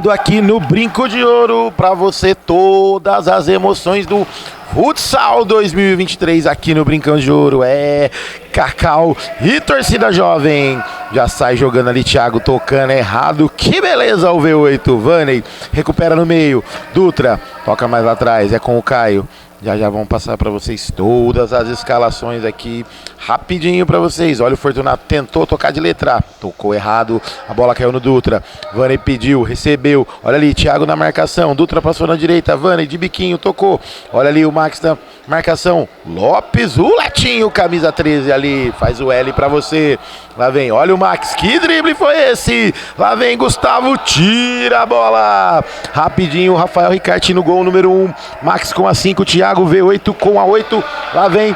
Combinado aqui no Brinco de Ouro, pra você todas as emoções do Futsal 2023 aqui no Brincão de Ouro. É Cacau e torcida jovem. Já sai jogando ali, Thiago tocando errado. Que beleza o V8. Vaney recupera no meio. Dutra toca mais lá atrás, é com o Caio. Já vamos passar para vocês todas as escalações aqui, rapidinho para vocês. Olha o Fortunato, tentou tocar de letra, tocou errado, a bola caiu no Dutra. Vaney pediu, recebeu, olha ali, Thiago na marcação, Dutra passou na direita, Vaney de biquinho, tocou. Olha ali o Max na marcação, Lopes, o Letinho, camisa 13 ali, faz o L para você. Lá vem, olha o Max, que drible foi esse? Lá vem Gustavo, tira a bola. Rapidinho, Rafael Ricarte no gol número 1, Max com a 5, Thiago V8 com a 8, lá vem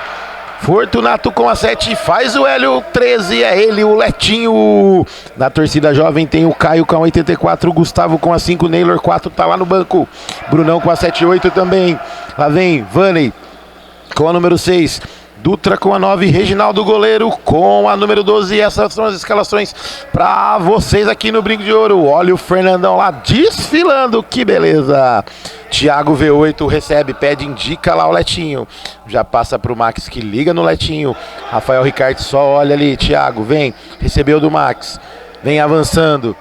Fortunato com a 7, faz o Hélio 13, é ele, o Letinho. Na torcida jovem tem o Caio com a 84, o Gustavo com a 5, Neylor 4 tá lá no banco, Brunão com a 7-8 também. Lá vem Vaney com a número 6, Dutra com a 9, Reginaldo goleiro com a número 12. E essas são as escalações para vocês aqui no Brinco de Ouro. Olha o Fernandão lá desfilando, que beleza. Thiago V8 recebe, pede, indica lá o Letinho. Já passa pro Max que liga no Letinho. Rafael Ricarte só olha ali, Thiago vem, recebeu do Max. Vem avançando,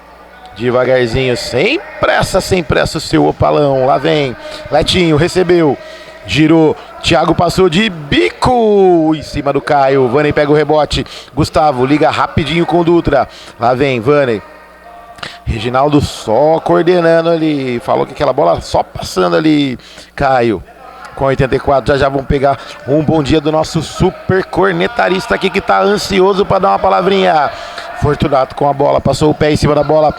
devagarzinho, sem pressa o seu opalão. Lá vem, Letinho recebeu. Girou, Thiago passou de bico em cima do Caio. Vaney pega o rebote, Gustavo liga rapidinho com o Dutra. Lá vem Vaney, Reginaldo só coordenando ali, falou que aquela bola só passando ali. Caio com 84, já vamos pegar um bom dia do nosso super cornetarista aqui que tá ansioso para dar uma palavrinha. Fortunato com a bola, passou o pé em cima da bola,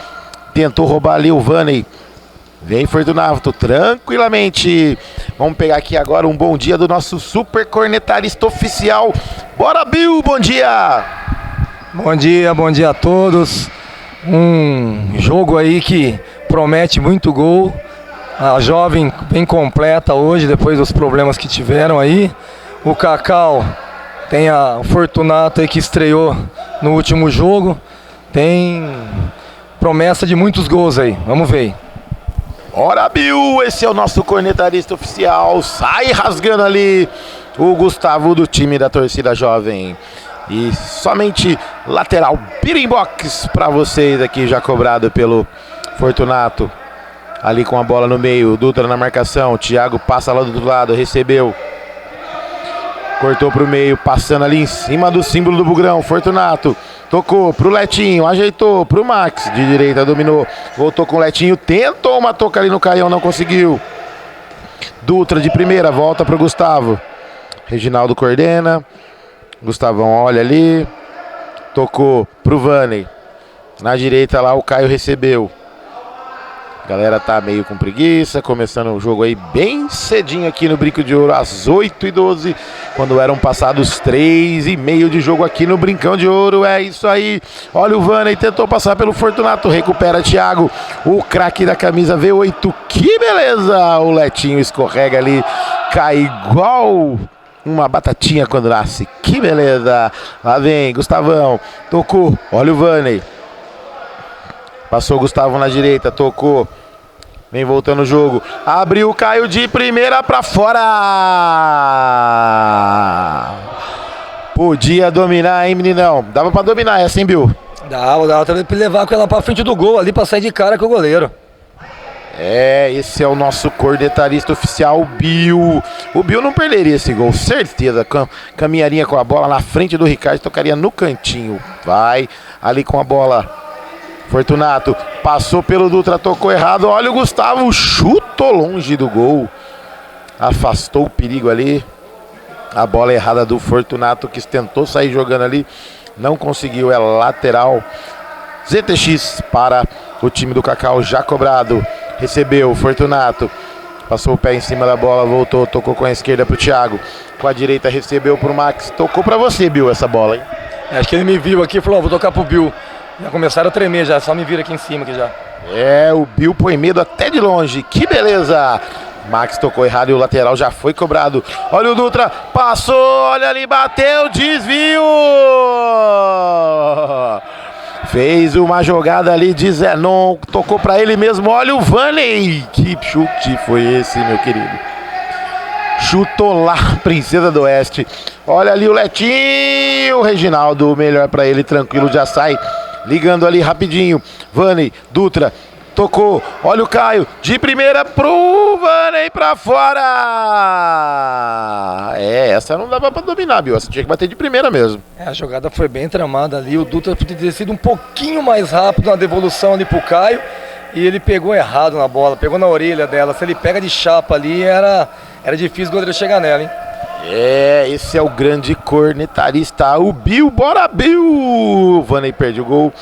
tentou roubar ali o Vaney. Vem Fortunato, tranquilamente. Vamos pegar aqui agora um bom dia do nosso super cornetarista oficial. Bora, Bill, bom dia! Bom dia a todos. Um jogo aí que promete muito gol. A jovem bem completa hoje, depois dos problemas que tiveram aí. O Cacau tem o Fortunato aí que estreou no último jogo. Tem promessa de muitos gols aí, vamos ver. Ora, Bill, esse é o nosso cornetarista oficial. Sai rasgando ali o Gustavo do time da torcida jovem. E somente lateral Birimbox para vocês aqui, já cobrado pelo Fortunato. Ali com a bola no meio, Dutra na marcação, Thiago passa lá do outro lado, recebeu. Cortou pro meio, passando ali em cima do símbolo do Bugrão, Fortunato. Tocou pro Letinho, ajeitou pro Max, de direita dominou, voltou com o Letinho, tentou uma toca ali no Caião, não conseguiu. Dutra de primeira, volta pro Gustavo. Reginaldo coordena, Gustavão olha ali, tocou pro Vaney. Na direita lá o Caio recebeu. A galera tá meio com preguiça, começando o jogo aí bem cedinho aqui no Brinco de Ouro, às 8h12, quando eram passados 3h30 de jogo aqui no Brincão de Ouro. É isso aí, olha o Vaney, tentou passar pelo Fortunato, recupera Thiago, o craque da camisa V8, que beleza, o Letinho escorrega ali, cai igual uma batatinha quando nasce, que beleza. Lá vem Gustavão, tocou, olha o Vaney. Passou o Gustavo na direita, tocou. Vem voltando o jogo. Abriu o Caio de primeira pra fora. Podia dominar, hein, meninão? Dava pra dominar essa, hein, Bill? Dava pra levar com ela pra frente do gol ali, pra sair de cara com o goleiro. É, esse é o nosso cornetarista oficial, o Bill. O Bill não perderia esse gol, certeza. Caminharia com a bola na frente do Ricardo, tocaria no cantinho. Vai ali com a bola. Fortunato passou pelo Dutra, tocou errado. Olha o Gustavo, chutou longe do gol. Afastou o perigo ali. A bola errada do Fortunato, que tentou sair jogando ali. Não conseguiu, é lateral. ZTX para o time do Cacau, já cobrado. Recebeu o Fortunato. Passou o pé em cima da bola, voltou, tocou com a esquerda pro Thiago. Com a direita recebeu pro Max. Tocou pra você, Bill, essa bola, hein? Acho que ele me viu aqui e falou, vou tocar pro Bill. Já começaram a tremer, já só me viram aqui em cima aqui já. É, o Bill põe medo até de longe, que beleza! Max tocou errado e o lateral já foi cobrado. Olha o Dutra, passou, olha ali, bateu, desvio! Fez uma jogada ali de Zenon, tocou pra ele mesmo, olha o Vaney. Que chute foi esse, meu querido? Chutou lá, Princesa do Oeste. Olha ali o Letinho, o Reginaldo, melhor pra ele, tranquilo, já sai. Ligando ali rapidinho, Vaney, Dutra, tocou, olha o Caio, de primeira pro Vaney pra fora. Essa não dava pra dominar, Bill, essa tinha que bater de primeira mesmo. A jogada foi bem tramada ali, o Dutra podia ter sido um pouquinho mais rápido na devolução ali pro Caio, e ele pegou errado na bola, pegou na orelha dela. Se ele pega de chapa ali, era difícil o goleiro chegar nela, hein? Esse é o grande cornetarista, o Bill, bora Bill! O Vaney perde o gol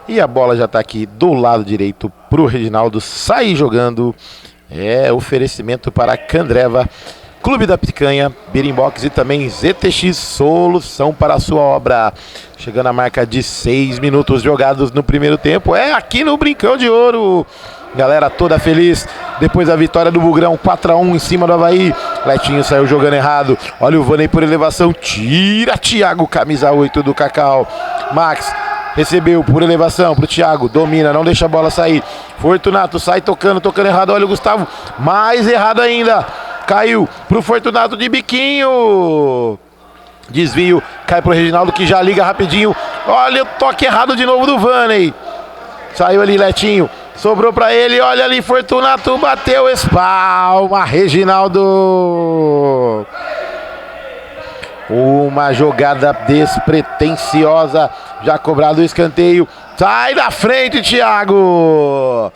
e a bola já tá aqui do lado direito pro Reginaldo sair jogando. Oferecimento para Candreva, Clube da Picanha, Beeringbox e também ZTX, solução para a sua obra. Chegando a marca de 6 minutos jogados no primeiro tempo, aqui no Brincão de Ouro. Galera toda feliz, depois da vitória do Bugrão, 4-1 em cima do Avaí. Letinho saiu jogando errado, olha o Vaney por elevação, tira Thiago, camisa 8 do Cacau. Max recebeu por elevação pro Thiago, domina, não deixa a bola sair. Fortunato sai tocando errado, olha o Gustavo, mais errado ainda. Caiu pro Fortunato de biquinho. Desvio, cai pro Reginaldo que já liga rapidinho. Olha o toque errado de novo do Vaney. Saiu ali Letinho, sobrou pra ele, olha ali Fortunato, bateu, espalma Reginaldo. Uma jogada despretensiosa, já cobrado o escanteio. Sai da frente, Thiago.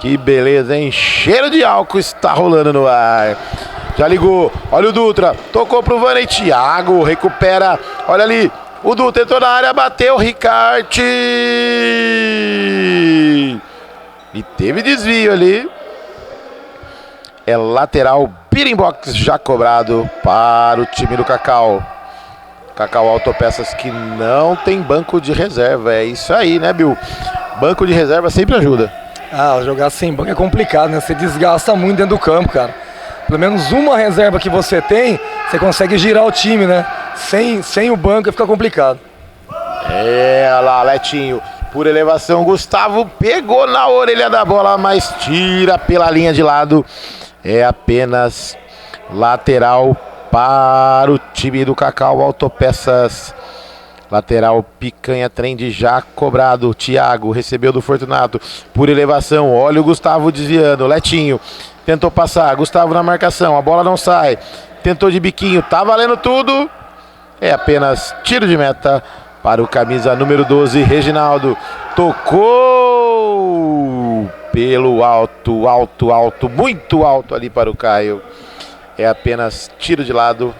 Que beleza, hein? Cheiro de álcool está rolando no ar. Já ligou, olha o Dutra, tocou pro Vaney, Thiago recupera, olha ali, o Dutra entrou na área, bateu, Ricarte. E teve desvio ali. É lateral, Beeringbox já cobrado para o time do Cacau. Cacau Autopeças que não tem banco de reserva, é isso aí, né, Bill? Banco de reserva sempre ajuda. Jogar sem banco é complicado, né? Você desgasta muito dentro do campo, cara. Pelo menos uma reserva que você tem, você consegue girar o time, né? Sem o banco fica complicado. Olha lá, Letinho, por elevação, Gustavo pegou na orelha da bola, mas tira pela linha de lado. É apenas lateral para o time do Cacau Autopeças. Lateral, Picanha Trend já cobrado. Thiago recebeu do Fortunato por elevação. Olha o Gustavo desviando. Letinho tentou passar. Gustavo na marcação. A bola não sai. Tentou de biquinho. Tá valendo tudo. É apenas tiro de meta para o camisa número 12, Reginaldo. Tocou pelo alto, muito alto ali para o Caio. É apenas tiro de lado.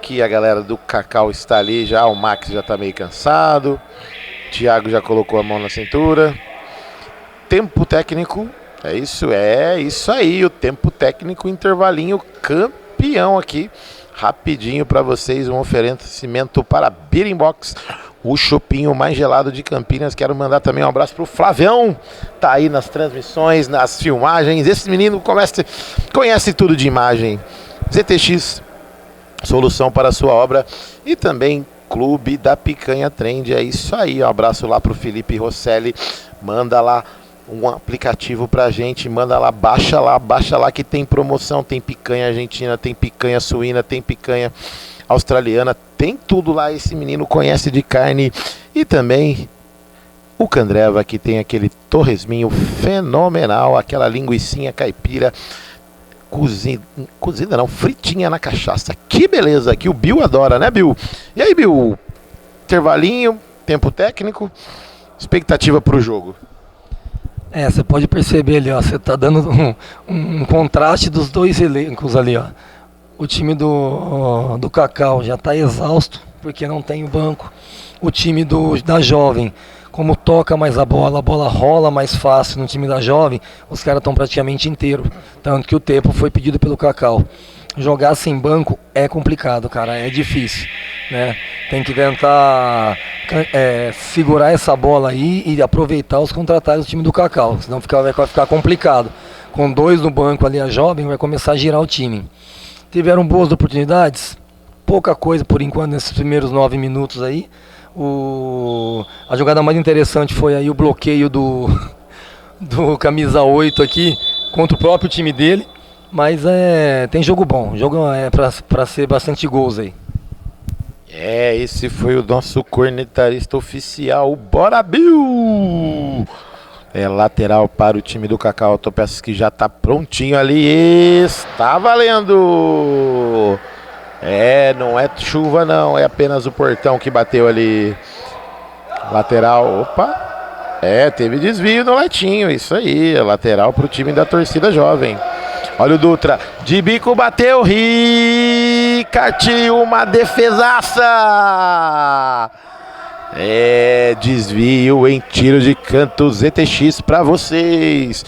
Que a galera do Cacau está ali já, o Max já está meio cansado, Thiago já colocou a mão na cintura. Tempo técnico, é isso aí, o tempo técnico, intervalinho campeão aqui, rapidinho para vocês, um oferecimento para Beeringbox, o chopinho mais gelado de Campinas. Quero mandar também um abraço pro Flavião, tá aí nas transmissões, nas filmagens, esse menino conhece tudo de imagem. ZTX, solução para a sua obra, e também Clube da Picanha Trend, é isso aí, um abraço lá pro Felipe Rosselli, manda lá um aplicativo pra gente, manda lá, baixa lá que tem promoção, tem picanha argentina, tem picanha suína, tem picanha australiana, tem tudo lá, esse menino conhece de carne. E também o Candreva, que tem aquele torresminho fenomenal, aquela linguicinha caipira, cozida não, fritinha na cachaça. Que beleza, que o Bill adora, né, Bill? E aí, Bill, intervalinho, tempo técnico, expectativa pro jogo. Você pode perceber ali, ó, você tá dando um contraste dos dois elencos ali, ó. O time do Cacau já tá exausto, porque não tem o banco. O time da Jovem, como toca mais a bola rola mais fácil no time da Jovem, os caras estão praticamente inteiros. Tanto que o tempo foi pedido pelo Cacau. Jogar sem banco é complicado, cara, é difícil, né? Tem que tentar segurar essa bola aí e aproveitar os contra-ataques do time do Cacau, senão vai ficar complicado. Com dois no banco ali, a Jovem vai começar a girar o time. Tiveram boas oportunidades, pouca coisa por enquanto nesses primeiros 9 minutos aí. A jogada mais interessante foi aí o bloqueio do camisa 8 aqui contra o próprio time dele. Mas tem jogo bom, o jogo é para ser bastante gols aí. Esse foi o nosso cornetarista oficial, Bora Bill! Lateral para o time do Cacau Autopeças, que já tá prontinho ali. Está valendo! Não é chuva não, é apenas o portão que bateu ali. Lateral, opa! Teve desvio no Letinho, isso aí. Lateral para o time da torcida jovem. Olha o Dutra, de bico bateu, Ricarte, uma defesaça! Desvio em tiro de canto ZTX pra vocês.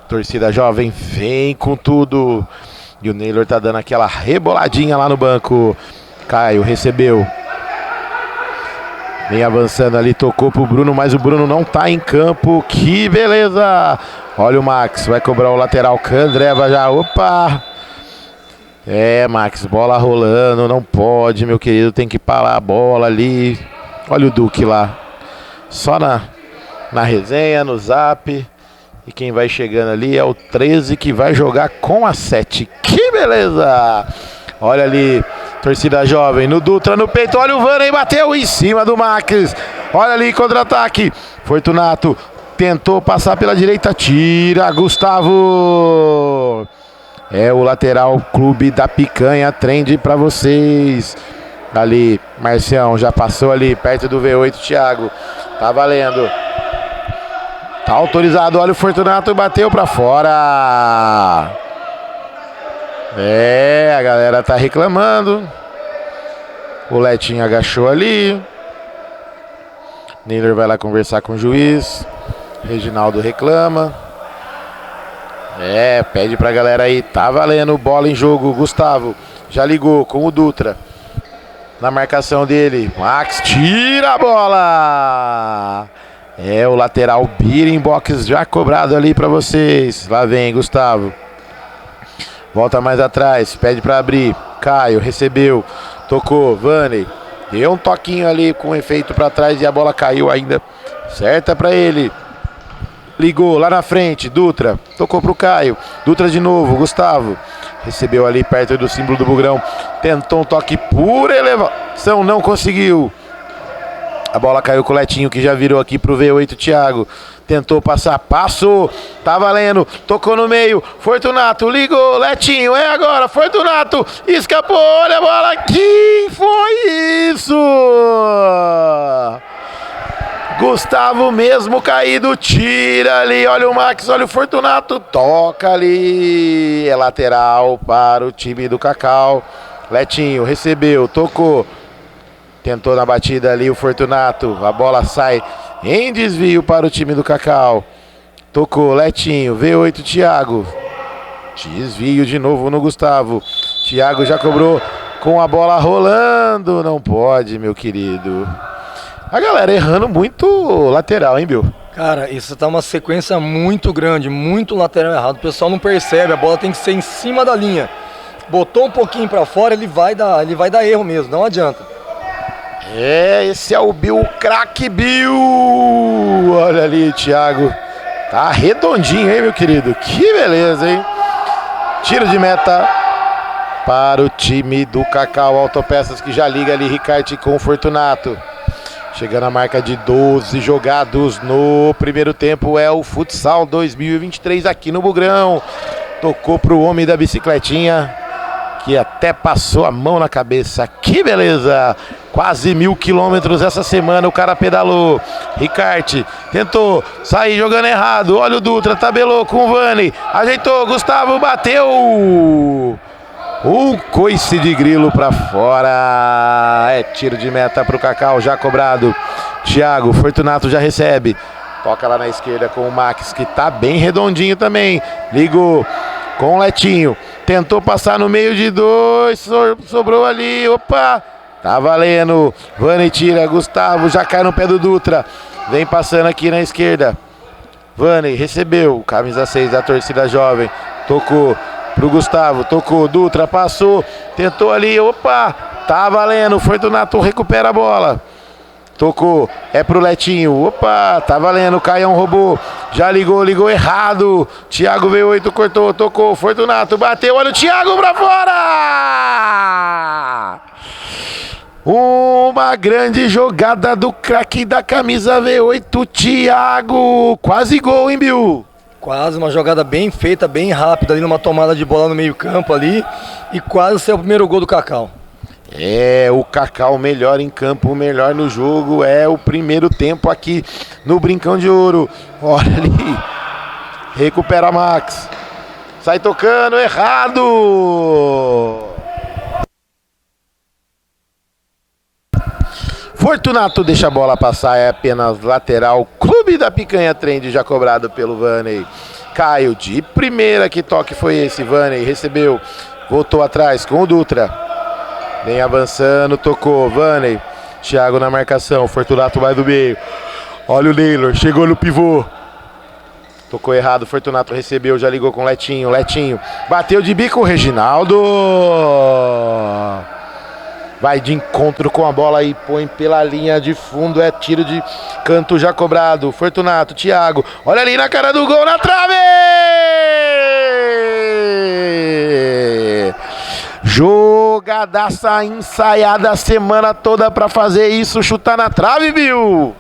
Torcida jovem vem com tudo. E o Neylor tá dando aquela reboladinha lá no banco. Caio recebeu. Vem avançando ali, tocou pro Bruno, mas o Bruno não tá em campo. Que beleza! Olha o Max, vai cobrar o lateral. Candreva já, opa! Max, bola rolando, não pode, meu querido, tem que parar a bola ali. Olha o Duque lá, só na resenha, no zap. E quem vai chegando ali é o 13, que vai jogar com a 7. Que beleza! Olha ali, torcida jovem, no Dutra, no peito, olha o Vanney, bateu em cima do Max. Olha ali, contra-ataque, Fortunato tentou passar pela direita, tira, Gustavo. O lateral Clube da Picanha, trend pra vocês. Ali, Marcião já passou ali, perto do V8, Thiago. Tá valendo. Tá autorizado, olha o Fortunato, bateu pra fora. A galera tá reclamando. O Letinho agachou ali. Neylor vai lá conversar com o juiz. Reginaldo reclama. Pede pra galera aí. Tá valendo, bola em jogo. Gustavo já ligou com o Dutra. Na marcação dele. Max tira a bola. O lateral Beating Box já cobrado ali pra vocês. Lá vem Gustavo. Volta mais atrás. Pede pra abrir. Caio recebeu. Tocou. Vanney. Deu um toquinho ali com efeito pra trás e a bola caiu ainda. Certa pra ele. Ligou lá na frente, Dutra, tocou pro Caio, Dutra de novo, Gustavo, recebeu ali perto do símbolo do Bugrão, tentou um toque por elevação, não conseguiu. A bola caiu com o Letinho, que já virou aqui pro V8, Thiago, tentou passar, passou, tá valendo, tocou no meio, Fortunato, ligou, Letinho, agora, Fortunato, escapou, olha a bola, que foi isso? Gustavo mesmo caído, tira ali, olha o Max, olha o Fortunato, toca ali, lateral para o time do Cacau. Letinho recebeu, tocou, tentou na batida ali o Fortunato, a bola sai em desvio para o time do Cacau. Tocou, Letinho, V8, Thiago, desvio de novo no Gustavo. Thiago já cobrou com a bola rolando, não pode, meu querido. A galera errando muito lateral, hein, Bill? Cara, isso tá uma sequência muito grande, muito lateral errado. O pessoal não percebe, a bola tem que ser em cima da linha. Botou um pouquinho pra fora, ele vai dar erro mesmo, não adianta. Esse é o Bill, craque Bill. Olha ali, Thiago. Tá redondinho, hein, meu querido? Que beleza, hein? Tiro de meta para o time do Cacau Autopeças, que já liga ali Ricarte com o Fortunato. Chegando a marca de 12 jogados no primeiro tempo, é o Futsal 2023 aqui no Bugrão. Tocou pro homem da bicicletinha, que até passou a mão na cabeça. Que beleza! Quase 1000 quilômetros essa semana o cara pedalou. Ricarte tentou sair jogando errado. Olha o Dutra, tabelou com o Vanney. Ajeitou, Gustavo bateu. Um coice de grilo pra fora. Tiro de meta pro Cacau, já cobrado. Thiago, Fortunato já recebe. Toca lá na esquerda com o Max, que tá bem redondinho também. Ligou com o Letinho. Tentou passar no meio de dois. Sobrou ali. Opa! Tá valendo. Vanney tira. Gustavo já cai no pé do Dutra. Vem passando aqui na esquerda. Vanney recebeu. Camisa 6 da torcida jovem. Tocou pro Gustavo, tocou, Dutra, passou, tentou ali, opa, tá valendo, Fortunato recupera a bola, Tocou, é pro Letinho. Opa, tá valendo, Caião roubou. Já ligou errado. Thiago V8 cortou, tocou. Fortunato bateu, olha o Thiago pra fora! Uma grande jogada do craque da camisa V8, Thiago. Quase gol, hein, Bill? Quase uma jogada bem feita, bem rápida ali numa tomada de bola no meio campo ali. E quase saiu o primeiro gol do Cacau. É, o Cacau melhor em campo, melhor no jogo. É o primeiro tempo aqui no Brincão de Ouro. Olha ali. Recupera Max. Sai tocando, errado. Fortunato deixa a bola passar, é apenas lateral. Clube da Picanha Trend já cobrado pelo Vanney. Caio de primeira, que toque foi esse? Vanney recebeu, voltou atrás com o Dutra. Vem avançando, tocou, Vanney. Thiago na marcação, Fortunato vai do meio. Olha o Naylor, chegou no pivô. Tocou errado, Fortunato recebeu, já ligou com o Letinho. Letinho bateu de bico, Reginaldo. Vai de encontro com a bola e põe pela linha de fundo. É tiro de canto já cobrado. Fortunato, Thiago. Olha ali na cara do gol, na trave! Jogadaça ensaiada a semana toda pra fazer isso. Chutar na trave, viu?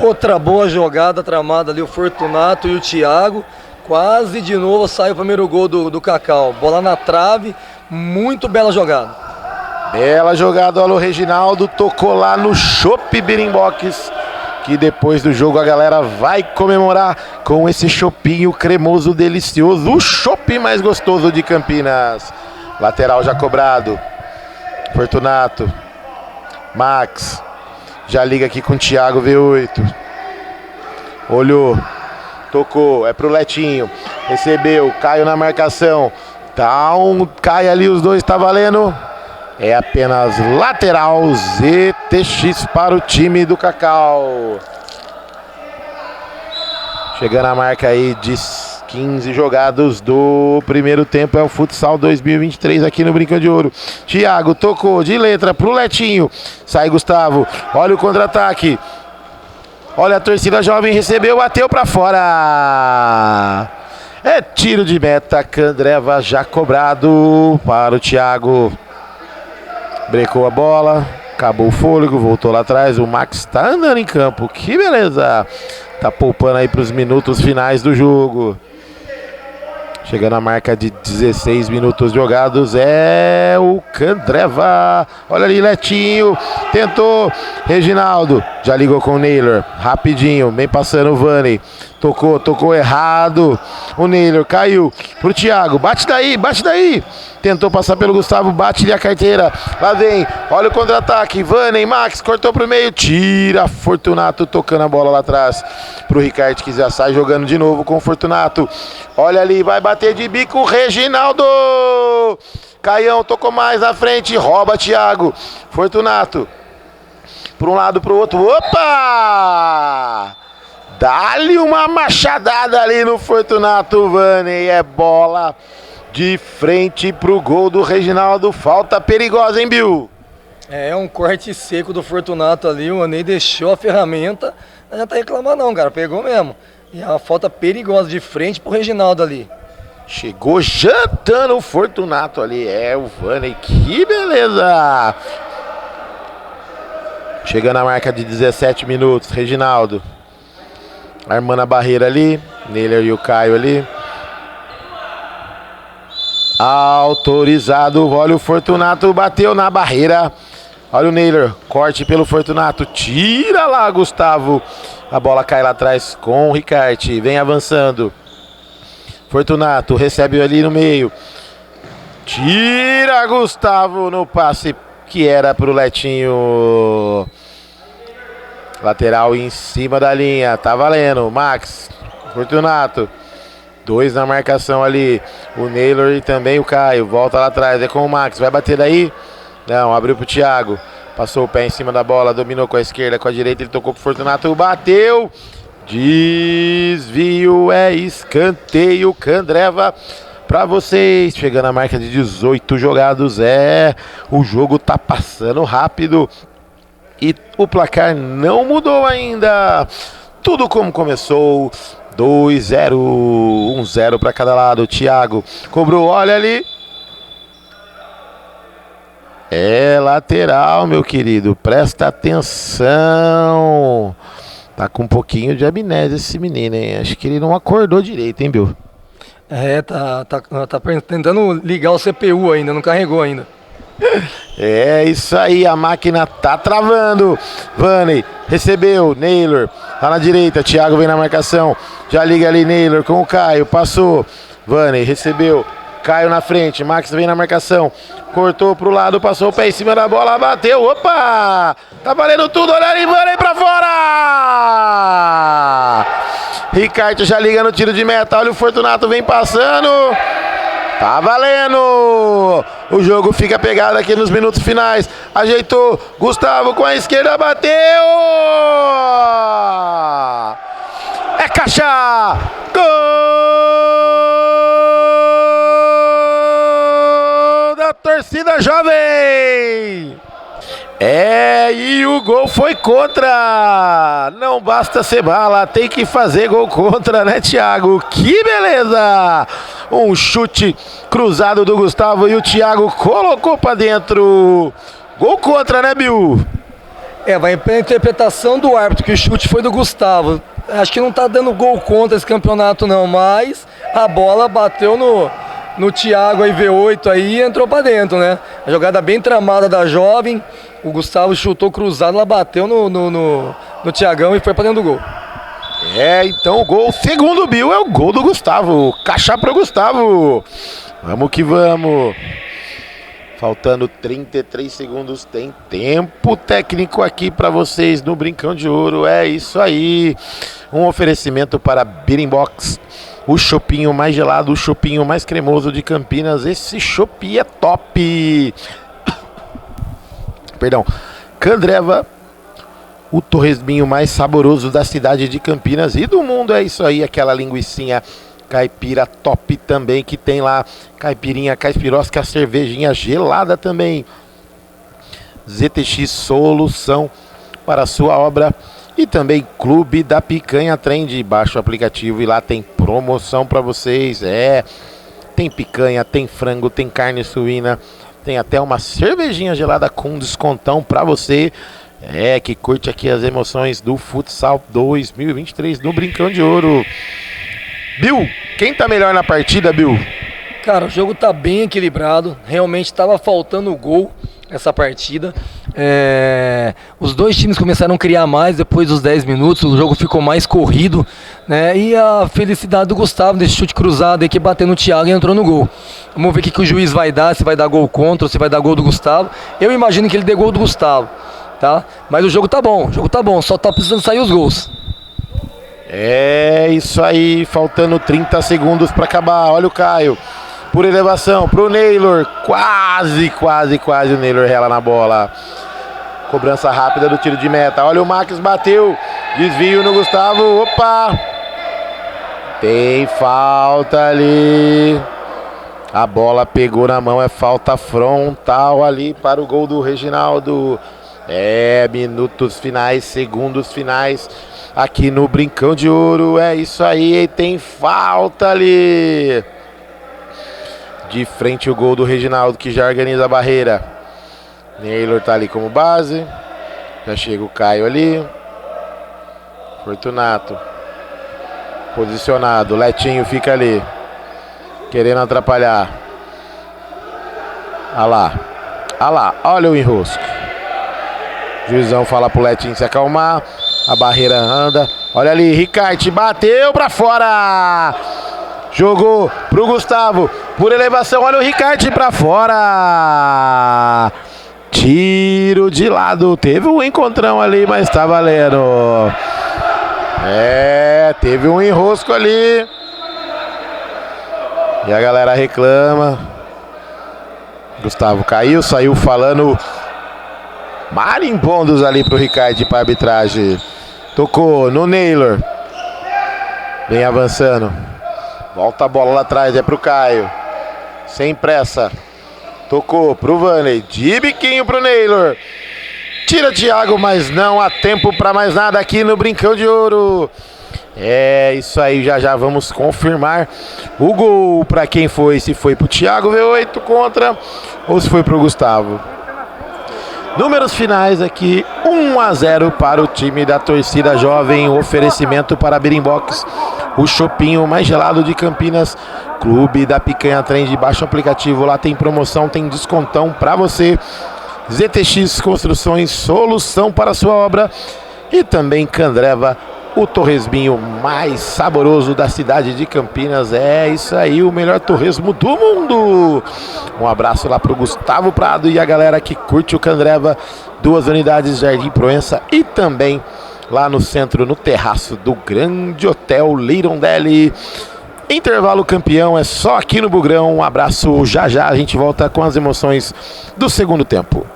Outra boa jogada tramada ali, o Fortunato e o Thiago. Quase de novo sai o primeiro gol do Cacau. Bola na trave, muito bela jogada. Bela jogada, olha o Reginaldo, tocou lá no Chopp Birimbox, que depois do jogo a galera vai comemorar com esse chopinho cremoso, delicioso, o chopp mais gostoso de Campinas. Lateral já cobrado, Fortunato, Max, já liga aqui com o Thiago V8, olhou, tocou, é pro Letinho, recebeu, Caio na marcação, cai ali os dois, tá valendo. É apenas lateral, ZTX para o time do Cacau. Chegando a marca aí de 15 jogados do primeiro tempo. É o Futsal 2023 aqui no Brincão de Ouro. Thiago tocou de letra pro Letinho. Sai Gustavo, olha o contra-ataque. Olha a torcida jovem, recebeu, bateu para fora. É tiro de meta, Candreva já cobrado para o Thiago. Brecou a bola, acabou o fôlego, voltou lá atrás. O Max tá andando em campo, que beleza! Tá poupando aí para os minutos finais do jogo. Chegando a marca de 16 minutos jogados, é o Candreva. Olha ali, Letinho, tentou, Reginaldo, já ligou com o Naylor, rapidinho, vem passando o Vanney. Tocou errado, o Naylor caiu pro Thiago, bate daí. Tentou passar pelo Gustavo, bate-lhe a carteira, lá vem, olha o contra-ataque, Vanney, Max, cortou pro meio, tira, Fortunato tocando a bola lá atrás pro Ricardo, que já sai jogando de novo com o Fortunato. Olha ali, vai bater de bico, Reginaldo! Caião tocou mais na frente, rouba Thiago, Fortunato, para um lado, pro outro, opa! Dá-lhe uma machadada ali no Fortunato, Vanney, é bola de frente pro gol do Reginaldo, falta perigosa, hein, Bill? É um corte seco do Fortunato ali, o Anei deixou a ferramenta, não adianta reclamar não, cara, pegou mesmo. E é uma falta perigosa de frente pro Reginaldo ali. Chegou jantando o Fortunato ali, é o Vanney, que beleza! Chegando a marca de 17 minutos, Reginaldo. Armando a barreira ali, Naylor e o Caio ali. Autorizado, olha o Fortunato, bateu na barreira. Olha o Naylor, corte pelo Fortunato, tira lá, Gustavo. A bola cai lá atrás com o Ricardo, vem avançando. Fortunato recebe ali no meio. Tira, Gustavo, no passe que era pro Letinho. Lateral em cima da linha, tá valendo. Max, Fortunato. Dois na marcação ali. O Naylor e também o Caio. Volta lá atrás, é com o Max. Vai bater daí? Não, abriu pro Thiago. Passou o pé em cima da bola, dominou com a esquerda, com a direita. Ele tocou pro Fortunato, bateu. Desvio, é escanteio. Candreva pra vocês. Chegando a marca de 18 jogados. O jogo tá passando rápido. E o placar não mudou ainda. Tudo como começou. 2-0, 1-0 para cada lado. Thiago cobrou, olha ali. É lateral, meu querido. Presta atenção. Tá com um pouquinho de amnésia esse menino, hein? Acho que ele não acordou direito, hein, Bill? Tá tentando ligar o CPU ainda, não carregou ainda. É isso aí, a máquina tá travando. Vanney recebeu, Naylor tá na direita, Thiago vem na marcação. Já liga ali, Naylor com o Caio, passou. Vanney recebeu, Caio na frente, Max vem na marcação. Cortou pro lado, passou o pé em cima da bola, bateu, opa! Tá valendo tudo, olha ali, Vanney pra fora! Ricardo já liga no tiro de meta, olha o Fortunato vem passando. Tá valendo! O jogo fica pegado aqui nos minutos finais. Ajeitou, Gustavo com a esquerda, bateu! É caixa! Gol da torcida jovem! E o gol foi contra! Não basta ser bala, tem que fazer gol contra, né, Thiago? Que beleza! Um chute cruzado do Gustavo e o Thiago colocou pra dentro. Gol contra, né, Bill? Vai pela interpretação do árbitro que o chute foi do Gustavo. Acho que não tá dando gol contra esse campeonato não, mas a bola bateu no Thiago aí, V8 aí, e entrou pra dentro, né? A jogada bem tramada da jovem, o Gustavo chutou cruzado, ela bateu no Thiagão e foi pra dentro do gol. Então o gol, segundo o Bill, é o gol do Gustavo. Caixa pro Gustavo. Vamos que vamos. Faltando 33 segundos, tem tempo técnico aqui para vocês no Brincão de Ouro. É isso aí. Um oferecimento para Beating Box. O chopinho mais gelado, o chopinho mais cremoso de Campinas. Esse chopp é top. Perdão. Candreva, o torresminho mais saboroso da cidade de Campinas e do mundo. É isso aí, aquela linguicinha caipira top também que tem lá. Caipirinha, caipirosca, cervejinha gelada também. ZTX Solução para a sua obra. E também Clube da Picanha Trend. Baixa o aplicativo e lá tem promoção para vocês. Tem picanha, tem frango, tem carne suína. Tem até uma cervejinha gelada com descontão para você. Que curte aqui as emoções do Futsal 2023 no Brincão de Ouro. Bill, quem tá melhor na partida, Bill? Cara, o jogo tá bem equilibrado. Realmente tava faltando gol essa partida. Os dois times começaram a criar mais depois dos 10 minutos. O jogo ficou mais corrido, né? E a felicidade do Gustavo desse chute cruzado aí que bateu no Thiago e entrou no gol. Vamos ver o que o juiz vai dar, se vai dar gol contra ou se vai dar gol do Gustavo. Eu imagino que ele dê gol do Gustavo. Tá? Mas o jogo tá bom, só tá precisando sair os gols. Isso aí, faltando 30 segundos para acabar. Olha o Caio, por elevação, pro Naylor, quase o Naylor rela na bola. Cobrança rápida do tiro de meta, olha o Max, bateu, desvio no Gustavo, opa! Tem falta ali. A bola pegou na mão, é falta frontal ali para o gol do Reginaldo. Minutos finais, segundos finais aqui no Brincão de Ouro. É isso aí, tem falta ali. De frente o gol do Reginaldo que já organiza a barreira. Naylor tá ali como base. Já chega o Caio ali. Fortunato posicionado, Letinho fica ali querendo atrapalhar. Olha o enrosco. Juizão fala pro Letinho se acalmar. A barreira anda. Olha ali, Ricardo bateu pra fora. Jogou pro Gustavo. Por elevação, olha o Ricardo pra fora. Tiro de lado. Teve um encontrão ali, mas tá valendo. Teve um enrosco ali. E a galera reclama. Gustavo caiu, saiu falando marimbondos ali pro Ricardo para arbitragem. Tocou no Naylor. Vem avançando. Volta a bola lá atrás, é pro Caio. Sem pressa. Tocou pro Vanney. De biquinho pro Naylor. Tira Thiago, mas não há tempo para mais nada aqui no Brincão de Ouro. É isso aí, já vamos confirmar o gol para quem foi, se foi pro Thiago V8 contra ou se foi pro Gustavo. Números finais aqui, 1-0 para o time da torcida jovem. Oferecimento para Birimbox, o chopinho mais gelado de Campinas. Clube da Picanha Trend, baixa o aplicativo, lá tem promoção, tem descontão para você. ZTX Construções, solução para a sua obra. E também Candreva, o torresminho mais saboroso da cidade de Campinas. É isso aí, o melhor torresmo do mundo. Um abraço lá pro Gustavo Prado e a galera que curte o Candreva. 2 unidades, Jardim Proença e também lá no centro, no terraço do grande hotel Lirondelli. Intervalo campeão é só aqui no Bugrão. Um abraço, já a gente volta com as emoções do segundo tempo.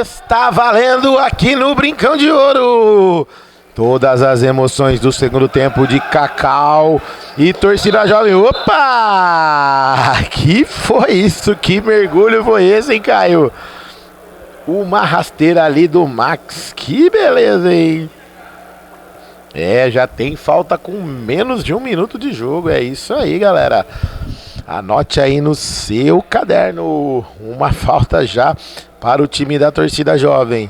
Está valendo aqui no Brincão de Ouro. Todas as emoções do segundo tempo de Cacau e torcida jovem. Opa! Que foi isso? Que mergulho foi esse, hein, Caio? Uma rasteira ali do Max. Que beleza, hein? É, já tem falta com menos de 1 minuto de jogo. É isso aí, galera. Anote aí no seu caderno. Uma falta já para o time da torcida jovem.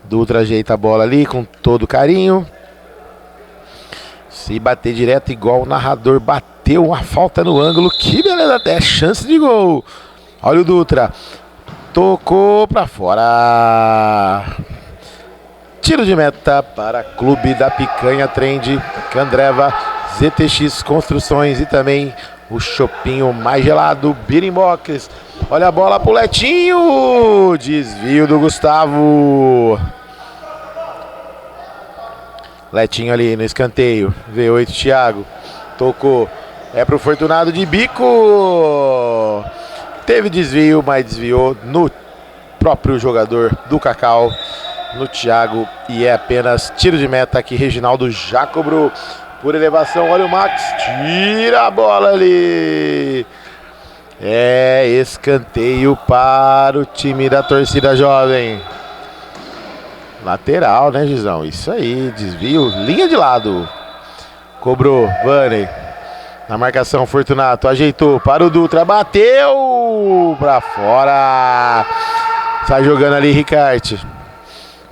Dutra ajeita a bola ali com todo carinho. Se bater direto igual o narrador bateu, uma falta no ângulo. Que beleza, até chance de gol. Olha o Dutra. Tocou para fora. Tiro de meta para Clube da Picanha Trend, Candreva, ZTX Construções e também o chopinho mais gelado, Birimbox. Olha a bola pro Letinho. Desvio do Gustavo. Letinho ali no escanteio. V8 Thiago. Tocou. É pro Fortunado de bico. Teve desvio, mas desviou no próprio jogador do Cacau, no Thiago. E é apenas tiro de meta aqui. Reginaldo já cobrou por elevação. Olha o Max. Tira a bola ali. É escanteio para o time da torcida jovem. Lateral, né, Gizão? Isso aí, desvio, linha de lado. Cobrou, Vanney. Na marcação, Fortunato ajeitou para o Dutra, bateu pra fora. Sai jogando ali, Ricarte.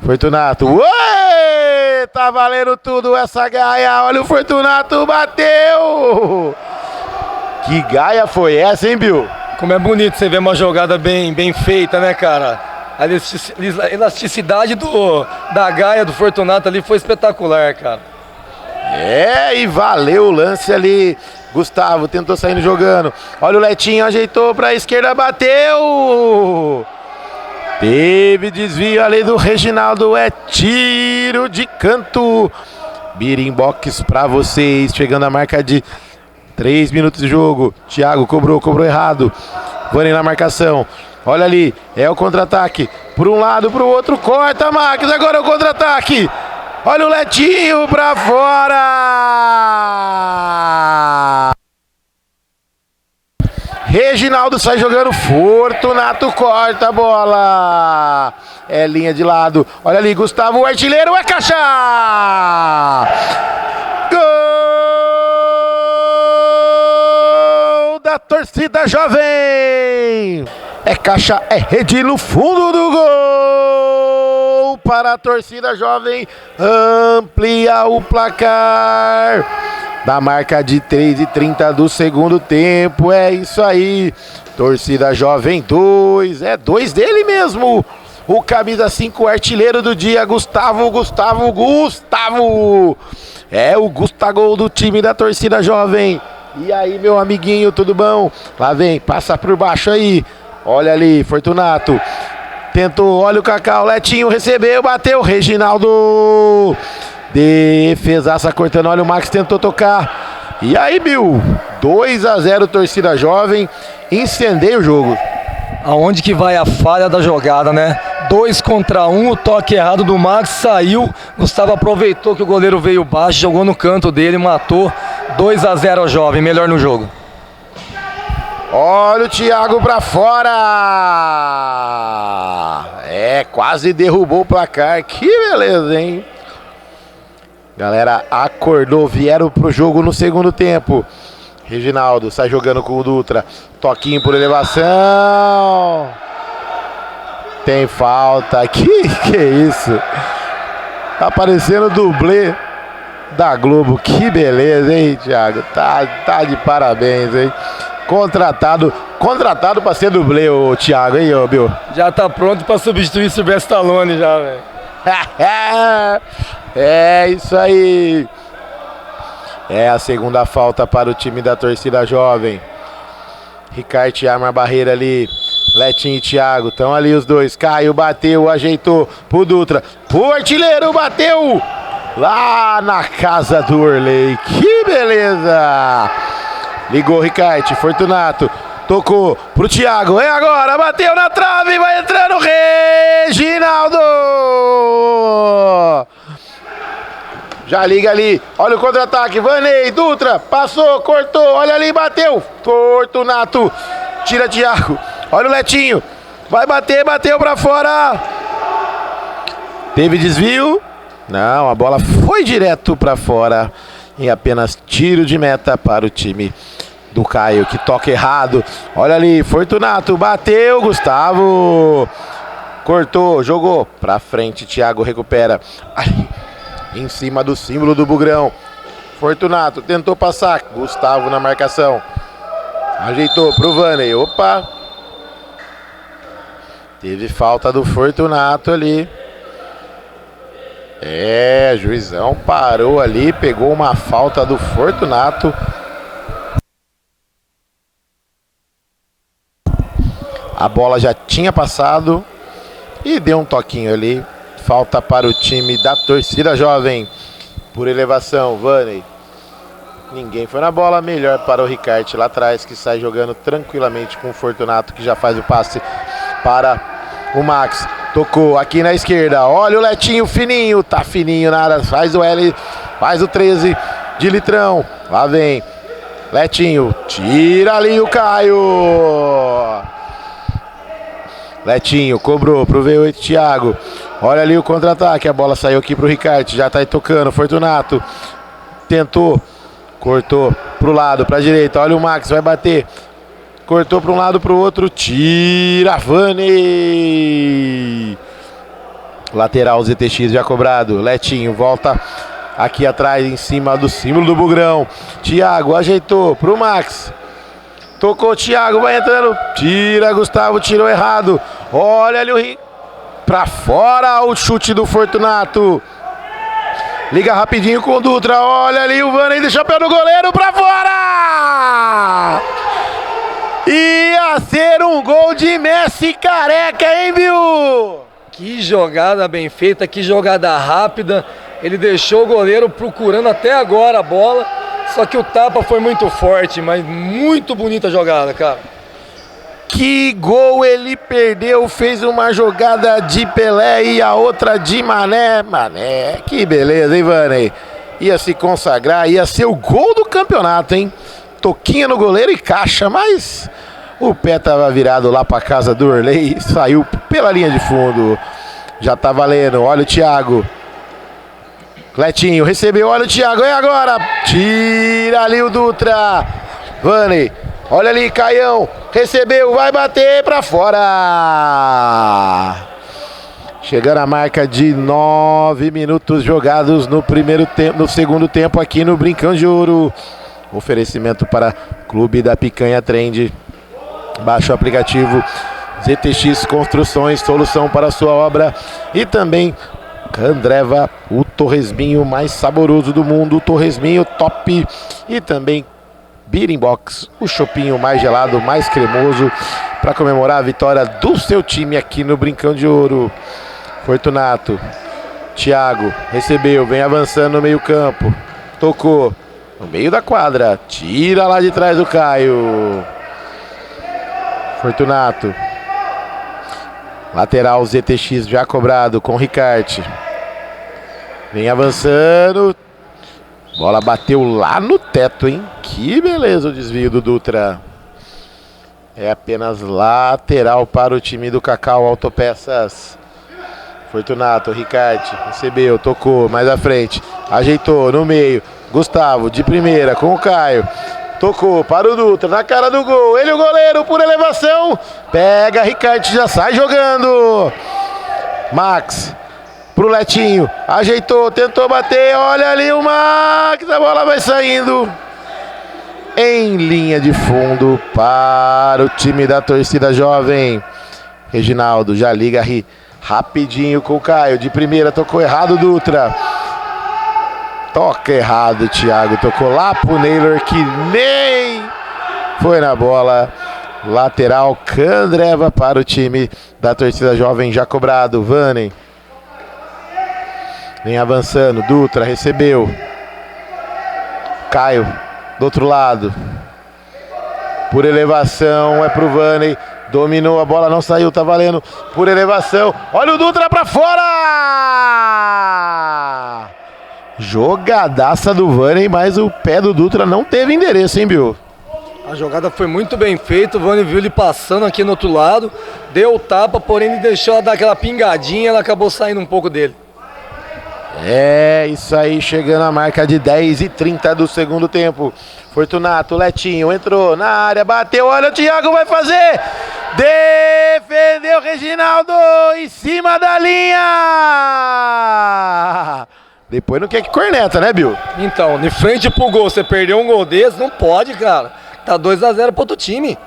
Fortunato, ué, tá valendo tudo essa gaia. Olha o Fortunato, bateu. Que gaia foi essa, hein, Bill? Como é bonito você ver uma jogada bem feita, né, cara? A elasticidade da gaia do Fortunato ali foi espetacular, cara. É, e valeu o lance ali. Gustavo tentou saindo jogando. Olha o Letinho, ajeitou pra esquerda, bateu. Teve desvio ali do Reginaldo. É tiro de canto. Birimbox pra vocês. Chegando a marca de 3 minutos de jogo. Thiago cobrou errado. Vani na marcação. Olha ali, é o contra-ataque. Por um lado, pro outro, corta, Max. Agora é o contra-ataque. Olha o Letinho pra fora. Reginaldo sai jogando, Fortunato corta a bola. É linha de lado. Olha ali, Gustavo, o artilheiro, é caixa! Gol da torcida jovem! É caixa, é rede no fundo do gol! Para a torcida jovem, amplia o placar. Da marca de 3:30 do segundo tempo, é isso aí. Torcida jovem 2, é 2 dele mesmo. O camisa 5, artilheiro do dia, Gustavo. É o Gustagol do time da torcida jovem. E aí, meu amiguinho, tudo bom? Lá vem, passa por baixo aí. Olha ali, Fortunato. Tentou, olha o Cacau, Letinho recebeu, bateu, Reginaldo. Defesaça cortando, olha o Max tentou tocar. E aí, Bill, 2-0 torcida jovem, incendeia o jogo. Aonde que vai a falha da jogada, né? 2 contra 1, o toque errado do Max saiu. Gustavo aproveitou que o goleiro veio baixo, jogou no canto dele, matou. 2-0 jovem, melhor no jogo. Olha o Thiago pra fora. É, quase derrubou o placar. Que beleza, hein? Galera acordou, vieram pro jogo no segundo tempo. Reginaldo sai jogando com o Dutra. Toquinho por elevação. Tem falta. Que é isso? Tá parecendo dublê da Globo. Que beleza, hein, Thiago? Tá de parabéns, hein? Contratado pra ser dublê, o Thiago, hein, ô Bill? Já tá pronto pra substituir Sylvester Stallone já, velho. É isso aí. É a segunda falta para o time da torcida jovem. Ricardo arma a barreira ali. Letinho e Thiago, estão ali os dois. Caio bateu, ajeitou pro Dutra. O artilheiro bateu lá na casa do Orley. Que beleza! Ligou o Ricardo, Fortunato. Tocou pro Thiago, é agora, bateu na trave, vai entrando Reginaldo! Já liga ali, olha o contra-ataque, Vanei, Dutra, passou, cortou, olha ali, bateu, Fortunato, tira Thiago, olha o Letinho, vai bater, bateu pra fora, teve desvio, não, a bola foi direto pra fora, em apenas tiro de meta para o time do Caio, que toca errado, olha ali, Fortunato, bateu, Gustavo, cortou, jogou, pra frente, Thiago recupera, ali, em cima do símbolo do Bugrão. Fortunato tentou passar. Gustavo na marcação. Ajeitou pro Vanney. Opa! Teve falta do Fortunato ali. É, juizão parou ali. Pegou uma falta do Fortunato. A bola já tinha passado. E deu um toquinho ali. Falta para o time da torcida jovem. Por elevação, Vanney. Ninguém foi na bola. Melhor para o Ricardo lá atrás, que sai jogando tranquilamente com o Fortunato, que já faz o passe para o Max. Tocou aqui na esquerda. Olha o Letinho fininho. Tá fininho na área. Faz o L. Faz o 13 de litrão. Lá vem Letinho. Tira ali o Caio. Letinho cobrou pro V8 Thiago. Olha ali o contra-ataque. A bola saiu aqui pro Ricardo. Já tá aí tocando. Fortunato tentou. Cortou pro lado, pra direita. Olha o Max, vai bater. Cortou pra um lado, pro outro. Tira Vanney. Lateral ZTX já cobrado. Letinho volta aqui atrás, em cima do símbolo do Bugrão. Thiago ajeitou pro Max. Tocou Thiago, vai entrando. Tira Gustavo, tirou errado. Olha ali o Rio. Pra fora o chute do Fortunato. Liga rapidinho com o Dutra. Olha ali o Vanney, deixa o pé no goleiro pra fora. Ia ser um gol de Messi careca, hein, viu? Que jogada bem feita, que jogada rápida. Ele deixou o goleiro procurando até agora a bola. Só que o tapa foi muito forte, mas muito bonita a jogada, cara. Que gol ele perdeu, fez uma jogada de Pelé e a outra de Mané. Mané, que beleza, hein, Vâney? Ia se consagrar, ia ser o gol do campeonato, hein? Toquinha no goleiro e caixa, mas o pé tava virado lá pra casa do Orley e saiu pela linha de fundo. Já tá valendo, olha o Thiago. Cletinho recebeu, olha o Thiago, é agora. Tira ali o Dutra. Vâney, olha ali, Caião. Recebeu, vai bater pra fora. Chegando a marca de 9 minutos jogados no segundo tempo aqui no Brincão de Ouro. Oferecimento para Clube da Picanha Trend. Baixe o aplicativo ZTX Construções, solução para a sua obra. E também Candreva, o torresminho mais saboroso do mundo, o torresminho top. E também Beer Box, o chopinho mais gelado, mais cremoso, para comemorar a vitória do seu time aqui no Brincão de Ouro. Fortunato, Thiago, recebeu, vem avançando no meio campo, tocou no meio da quadra, tira lá de trás do Caio. Fortunato, lateral ZTX já cobrado com o Ricarte. Vem avançando, bola bateu lá no teto, hein? Que beleza o desvio do Dutra. É apenas lateral para o time do Cacau Autopeças. Fortunato, Ricarte, recebeu, tocou mais à frente, ajeitou no meio. Gustavo de primeira com o Caio. Tocou para o Dutra, na cara do gol. Ele, o goleiro, por elevação. Pega, Ricarte já sai jogando. Max pro Letinho, ajeitou, tentou bater. Olha ali o Max, a bola vai saindo em linha de fundo para o time da torcida jovem. Reginaldo já liga rapidinho com o Caio. De primeira tocou errado o Dutra. Toca errado o Thiago. Tocou lá pro Naylor que nem foi na bola. Lateral Candreva para o time da torcida jovem já cobrado. Vâney vem avançando. Dutra recebeu. Caio do outro lado. Por elevação é pro Vâney. Dominou, a bola não saiu, tá valendo por elevação. Olha o Dutra pra fora! Jogadaça do Vâney, mas o pé do Dutra não teve endereço, hein, Bill? A jogada foi muito bem feita, o Vâney viu ele passando aqui no outro lado, deu o tapa, porém ele deixou ela dar aquela pingadinha, ela acabou saindo um pouco dele. É, isso aí, chegando a marca de 10:30 do segundo tempo. Fortunato, Letinho, entrou na área, bateu, olha o Thiago vai fazer! Defendeu Reginaldo em cima da linha! Depois não quer que corneta, né, Bill? Então, de frente pro gol, você perdeu um gol desse, não pode, cara. Tá 2-0 pro outro time.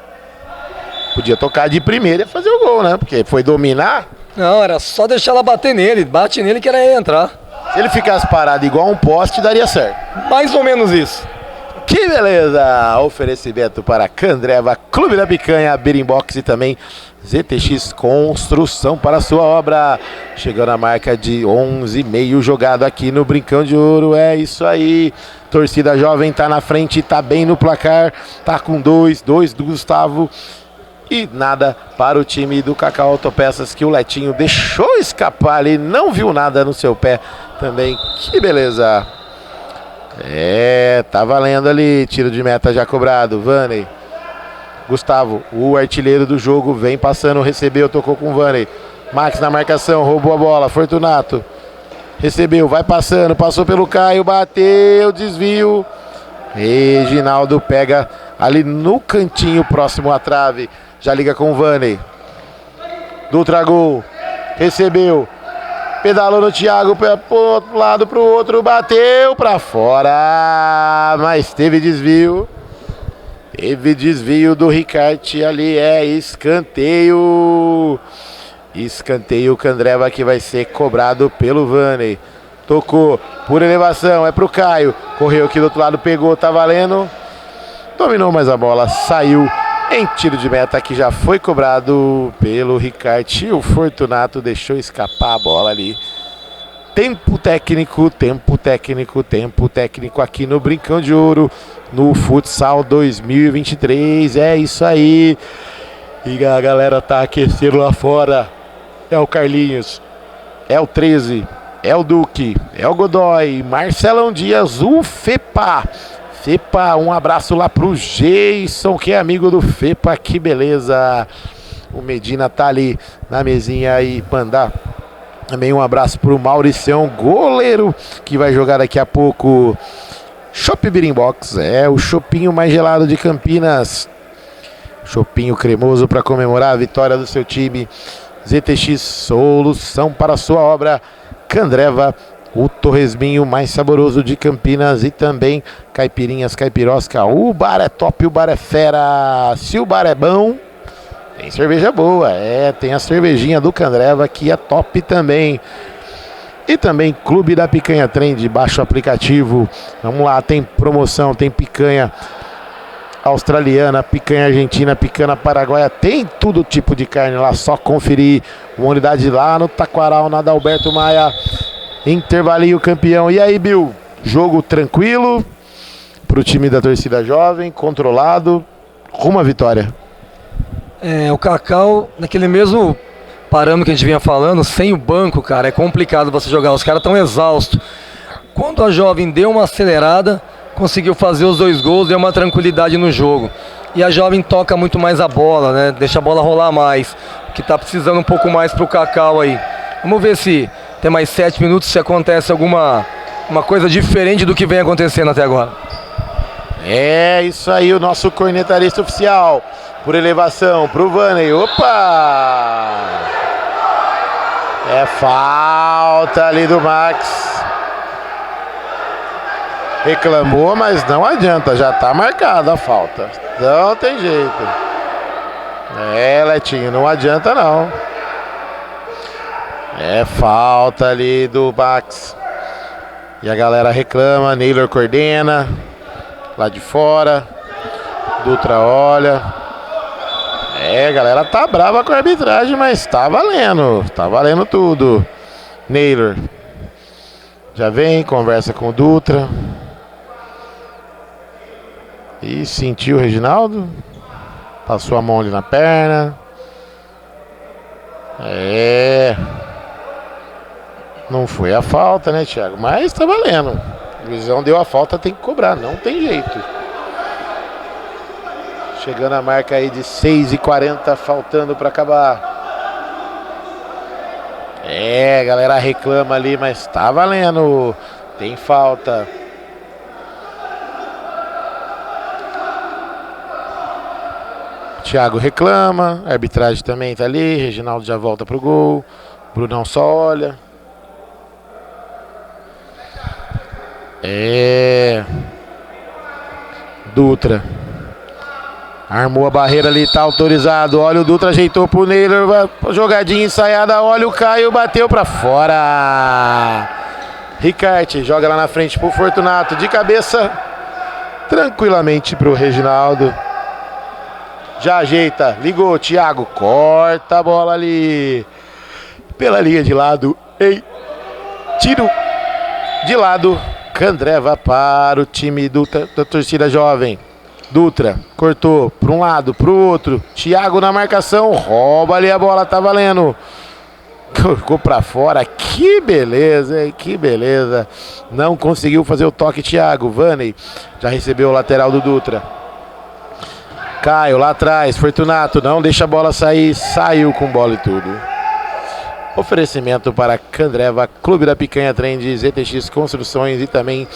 Podia tocar de primeira e fazer o gol, né? Porque foi dominar. Não, era só deixar ela bater nele, bate nele que ela ia entrar. Se ele ficasse parado igual um poste, daria certo. Mais ou menos isso. Que beleza! Oferecimento para Candreva, Clube da Picanha, Beer Box e também ZTX Construção para a sua obra. Chegando a marca de 11,5 jogado aqui no Brincão de Ouro. É isso aí. Torcida jovem tá na frente, tá bem no placar. Tá com 2 do Gustavo. E nada para o time do Cacau Autopeças, que o Letinho deixou escapar ali. Não viu nada no seu pé também. Que beleza! É, tá valendo ali, tiro de meta já cobrado, Vâney. Gustavo, o artilheiro do jogo, vem passando, recebeu, tocou com o Vâney. Max na marcação, roubou a bola, Fortunato. Recebeu, vai passando, passou pelo Caio, bateu, desvio. Reginaldo pega ali no cantinho, próximo à trave. Já liga com o Vâney. Dutra gol, recebeu. Pedalou no Thiago, pro outro lado, pro outro, bateu pra fora, mas teve desvio. Teve desvio do Ricarte ali, é escanteio. Escanteio Candreva que vai ser cobrado pelo Vâney. Tocou por elevação, é pro Caio. Correu aqui do outro lado, pegou, tá valendo. Dominou mais a bola, saiu em tiro de meta que já foi cobrado pelo Ricarte. O Fortunato deixou escapar a bola ali. Tempo técnico, tempo técnico, tempo técnico aqui no Brincão de Ouro, no Futsal 2023. É isso aí. E a galera tá aquecendo lá fora. É o Carlinhos, é o 13, é o Duque, é o Godoy, Marcelão Dias, o Fepa. Fepa, um abraço lá pro Jason, que é amigo do Fepa, que beleza. O Medina tá ali na mesinha aí, mandar também um abraço pro Mauricião, goleiro, que vai jogar daqui a pouco. Chopp Birimbox, é o chopinho mais gelado de Campinas. Chopinho cremoso para comemorar a vitória do seu time. ZTX, solução para a sua obra. Candreva, o torresminho mais saboroso de Campinas. E também caipirinhas, caipirosca. O bar é top, o bar é fera. Se o bar é bom, tem cerveja boa. Tem a cervejinha do Candreva, que é top também. E também Clube da Picanha Trend, baixa o aplicativo. Vamos lá, tem promoção, tem picanha australiana, picanha argentina, picanha paraguaia, tem todo tipo de carne lá, só conferir. Uma unidade lá no Taquaral, na Adalberto Maia. Intervalinho campeão. E aí, Bill? Jogo tranquilo pro time da torcida jovem, controlado, rumo à vitória. O Cacau, naquele mesmo parâmetro que a gente vinha falando, sem o banco, cara, é complicado você jogar. Os caras estão exaustos. Quando a jovem deu uma acelerada, conseguiu fazer os 2 gols, deu uma tranquilidade no jogo. E a jovem toca muito mais a bola, né? Deixa a bola rolar mais, que tá precisando um pouco mais pro Cacau aí. Vamos ver se tem mais 7 minutos, se acontece alguma coisa diferente do que vem acontecendo até agora. É isso aí, o nosso cornetarista oficial. Por elevação, pro Vanney. Opa! É falta ali do Max. Reclamou, mas não adianta, já tá marcada a falta. Não tem jeito. Letinho, não adianta não. É falta ali do Max. E a galera reclama, Naylor coordena. Lá de fora. Dutra olha. A galera tá brava com a arbitragem, mas tá valendo tudo. Naylor já vem, conversa com o Dutra. E sentiu o Reginaldo. Passou a mão ali na perna. Não foi a falta, né, Thiago? Mas tá valendo. O Luizão deu a falta, tem que cobrar, não tem jeito. Chegando a marca aí de 6h40, faltando para acabar. A galera reclama ali, mas tá valendo. Tem falta. Thiago reclama, a arbitragem também tá ali. Reginaldo já volta pro gol. Brunão só olha. Dutra armou a barreira ali, tá autorizado. Olha, o Dutra ajeitou pro Naylor, jogadinha ensaiada. Olha, o Caio bateu pra fora. Ricarte joga lá na frente pro Fortunato, de cabeça, tranquilamente pro Reginaldo. Já ajeita, ligou, Thiago, corta a bola ali pela linha de lado. Tiro de lado. Candreva para o time da torcida jovem. Dutra cortou para um lado, para o outro. Thiago na marcação, rouba ali a bola, tá valendo. Colocou para fora, que beleza, hein? Que beleza. Não conseguiu fazer o toque, Thiago. Vanney já recebeu o lateral do Dutra. Caio lá atrás, Fortunato não deixa a bola sair, saiu com bola e tudo. Oferecimento para Candreva, Clube da Picanha Trend, ZTX Construções e também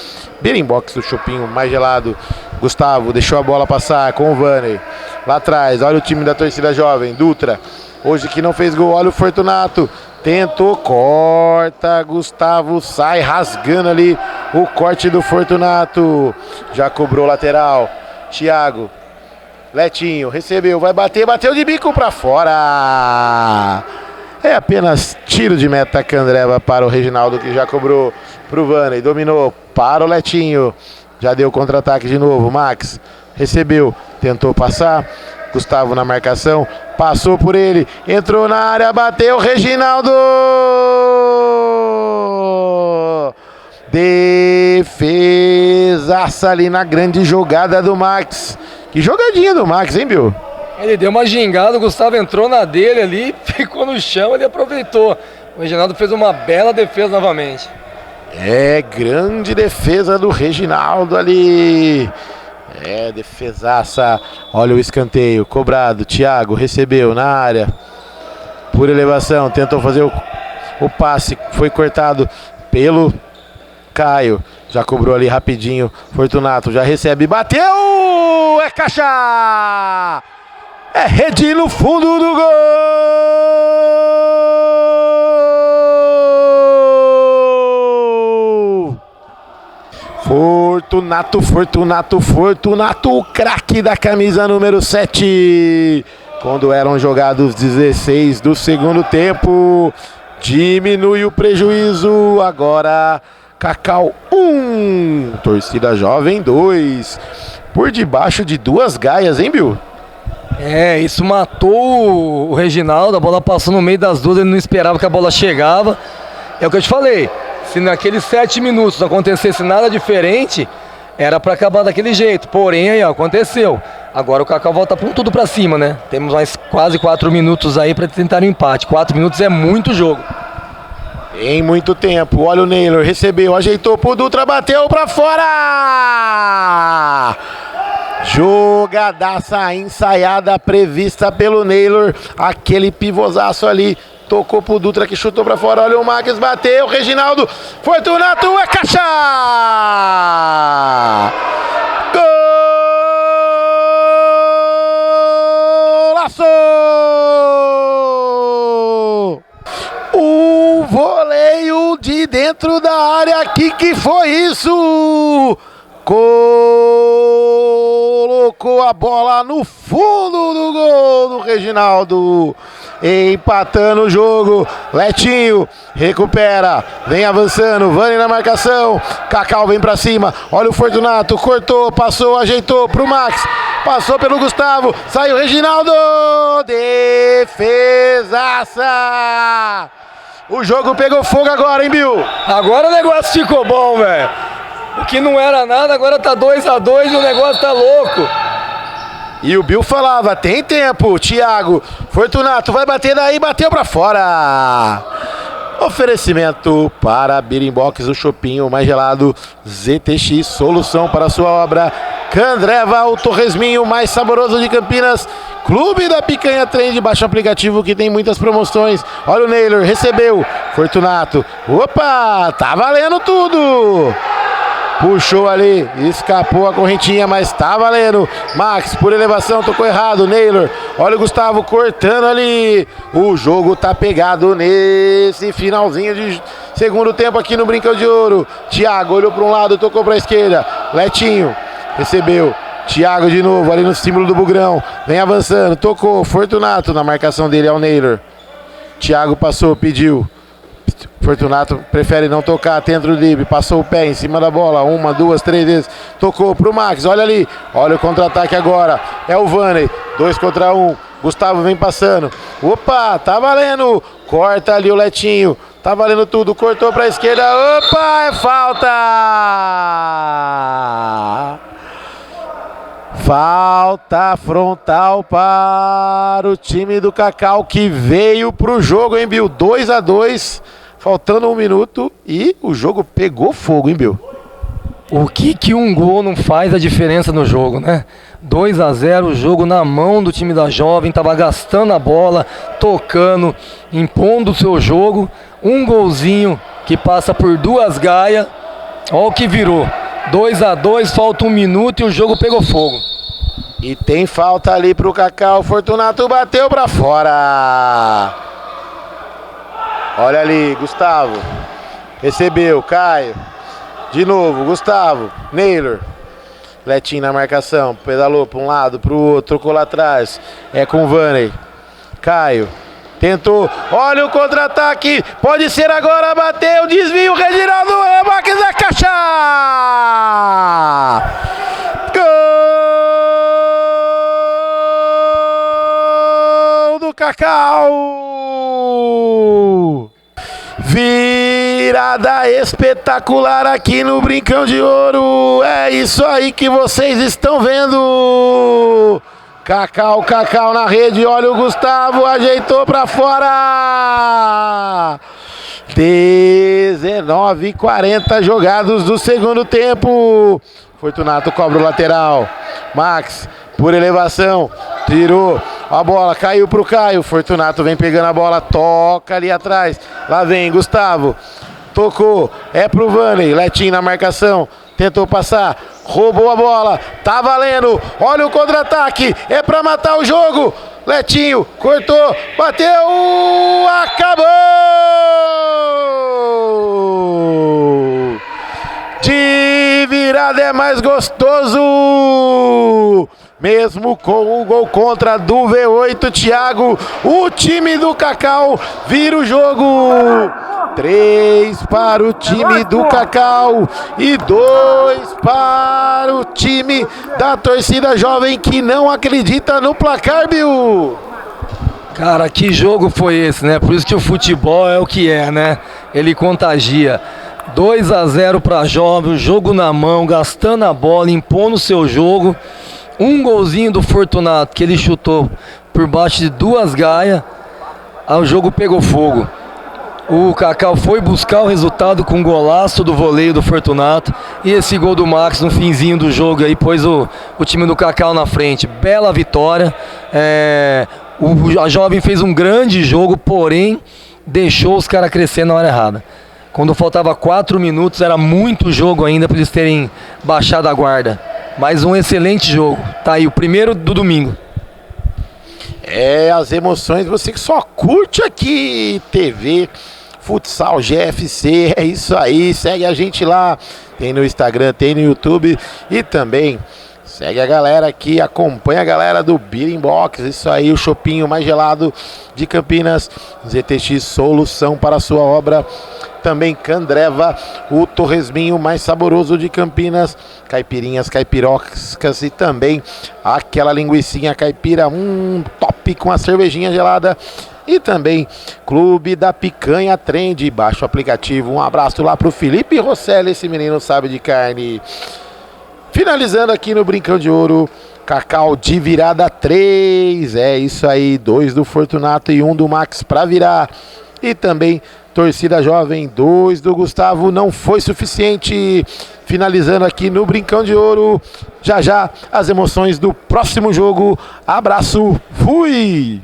Birimbox, o chopinho mais gelado. Gustavo deixou a bola passar com o Vanney. Lá atrás, olha o time da torcida jovem, Dutra. Hoje que não fez gol, olha o Fortunato. Tentou, corta, Gustavo sai rasgando ali o corte do Fortunato. Já cobrou lateral, Thiago. Letinho recebeu, vai bater, bateu de bico para fora. É apenas tiro de meta. Candreva para o Reginaldo, que já cobrou para o Vanney. Dominou para o Letinho. Já deu contra-ataque de novo. Max recebeu, tentou passar. Gustavo na marcação. Passou por ele. Entrou na área, bateu. Reginaldo! Defesaça ali na grande jogada do Max. Que jogadinha do Max, hein, Bill? Ele deu uma gingada, o Gustavo entrou na dele ali, ficou no chão, ele aproveitou. O Reginaldo fez uma bela defesa novamente. Grande defesa do Reginaldo ali. Defesaça. Olha o escanteio, cobrado. Thiago recebeu na área. Por elevação, tentou fazer o passe. Foi cortado pelo Caio. Já cobrou ali rapidinho. Fortunato já recebe, bateu! É caixa! É rede no fundo do gol! Fortunato, o craque da camisa número 7. Quando eram jogados 16 do segundo tempo, diminui o prejuízo. Agora, Cacau 1, torcida jovem 2. Por debaixo de 2 gaias, hein, Bill? Isso matou o Reginaldo, a bola passou no meio das duas, ele não esperava que a bola chegava. É o que eu te falei, se naqueles 7 minutos não acontecesse nada diferente, era pra acabar daquele jeito. Porém, aí ó, aconteceu. Agora o Cacau volta com tudo pra cima, né? Temos mais quase 4 minutos aí pra tentar um empate. 4 minutos é muito jogo. Em muito tempo, olha o Neylor, recebeu, ajeitou pro Dutra, bateu pra fora! Jogadaça ensaiada, prevista pelo Neylor, aquele pivôzaço ali, tocou pro Dutra que chutou pra fora, olha o Max, bateu, Reginaldo, Fortunato, é caixa! Golaço! O voleio de dentro da área, que foi isso? Colocou a bola no fundo do gol do Reginaldo, empatando o jogo. Letinho recupera, vem avançando, Vani na marcação, Cacau vem pra cima, olha o Fortunato, cortou, passou, ajeitou pro Max, passou pelo Gustavo, saiu Reginaldo, defesaça! O jogo pegou fogo agora, hein, Bill? Agora o negócio ficou bom, velho. O que não era nada, agora tá 2-2 e o negócio tá louco. E o Bill falava, tem tempo, Thiago, Fortunato vai bater daí, bateu pra fora. Oferecimento para Birimbox, o chopinho mais gelado, ZTX, solução para sua obra. Candreva, o torresminho mais saboroso de Campinas. Clube da Picanha Trend, baixa o aplicativo que tem muitas promoções. Olha o Neylor, recebeu, Fortunato, opa, tá valendo tudo. Puxou ali, escapou a correntinha, mas tá valendo. Max, por elevação, tocou errado. Neylor, olha o Gustavo cortando ali. O jogo tá pegado nesse finalzinho de segundo tempo aqui no Brincão de Ouro. Thiago olhou para um lado, tocou para a esquerda. Letinho, recebeu. Thiago de novo, ali no símbolo do Bugrão. Vem avançando, tocou. Fortunato, na marcação dele é o Neylor. Thiago passou, pediu. Fortunato prefere não tocar, tenta o drible, passou o pé em cima da bola, 1, 2, 3 vezes, tocou pro Max, olha ali, olha o contra-ataque agora, é o Vanney, 2 contra 1, Gustavo vem passando, opa, tá valendo, corta ali o Letinho, tá valendo tudo, cortou pra esquerda, opa, é falta! Falta frontal para o time do Cacau, que veio pro jogo, hein, Bill? 2-2, faltando 1 minuto e o jogo pegou fogo, hein, Bill? O que um gol não faz a diferença no jogo, né? 2-0, o jogo na mão do time da Jovem, tava gastando a bola, tocando, impondo o seu jogo. Um golzinho que passa por 2 gaias, olha o que virou. 2-2, falta 1 minuto e o jogo pegou fogo. E tem falta ali pro Cacau, Fortunato bateu pra fora. Olha ali, Gustavo, recebeu, Caio, de novo, Gustavo, Neylor, Letinho na marcação, pedalou para um lado, para o outro, trocou lá atrás, é com o Vanney, Caio, tentou, olha o contra-ataque, pode ser agora, bateu, desvio, Reginaldo, é Max da caixa! Gol do Cacau! Virada espetacular aqui no Brincão de Ouro. É isso aí que vocês estão vendo. Cacau na rede, olha o Gustavo, ajeitou pra fora. 19:40 jogados do segundo tempo. Fortunato cobra o lateral. Max, por elevação, tirou a bola, caiu pro Caio. Fortunato vem pegando a bola, toca ali atrás. Lá vem Gustavo, tocou, é pro Vanley. Letinho na marcação, tentou passar, roubou a bola, tá valendo. Olha o contra-ataque, é pra matar o jogo. Letinho, cortou, bateu, acabou! De virada é mais gostoso! Mesmo com o gol contra do V8, Thiago, o time do Cacau vira o jogo. 3 para o time do Cacau e 2 para o time da torcida jovem que não acredita no placar, Bill. Cara, que jogo foi esse, né? Por isso que o futebol é o que é, né? Ele contagia. 2-0 para Jovem, o jogo na mão, gastando a bola, impondo o seu jogo. Um golzinho do Fortunato que ele chutou por baixo de 2 gaias, o jogo pegou fogo. O Cacau foi buscar o resultado com um golaço do voleio do Fortunato e esse gol do Max no finzinho do jogo aí pôs o time do Cacau na frente. Bela vitória. A Jovem fez um grande jogo, porém deixou os caras crescer na hora errada. Quando faltava 4 minutos era muito jogo ainda para eles terem baixado a guarda. Mais um excelente jogo. Tá aí, o primeiro do domingo. As emoções, você que só curte aqui TV Futsal GFC, é isso aí, segue a gente lá, tem no Instagram, tem no YouTube e também segue a galera aqui, acompanha a galera do Beating Box, isso aí, o chopinho mais gelado de Campinas, ZTX Solução para a sua obra. Também Candreva, o torresminho mais saboroso de Campinas, caipirinhas, caipirocas e também aquela linguicinha caipira, top com a cervejinha gelada. E também Clube da Picanha Trend, baixa o aplicativo. Um abraço lá pro Felipe Rosselli, esse menino sabe de carne. Finalizando aqui no Brincão de Ouro, Cacau de virada 3, é isso aí, 2 do Fortunato e 1 do Max para virar. E também torcida jovem, 2 do Gustavo, não foi suficiente. Finalizando aqui no Brincão de Ouro, já as emoções do próximo jogo. Abraço, fui!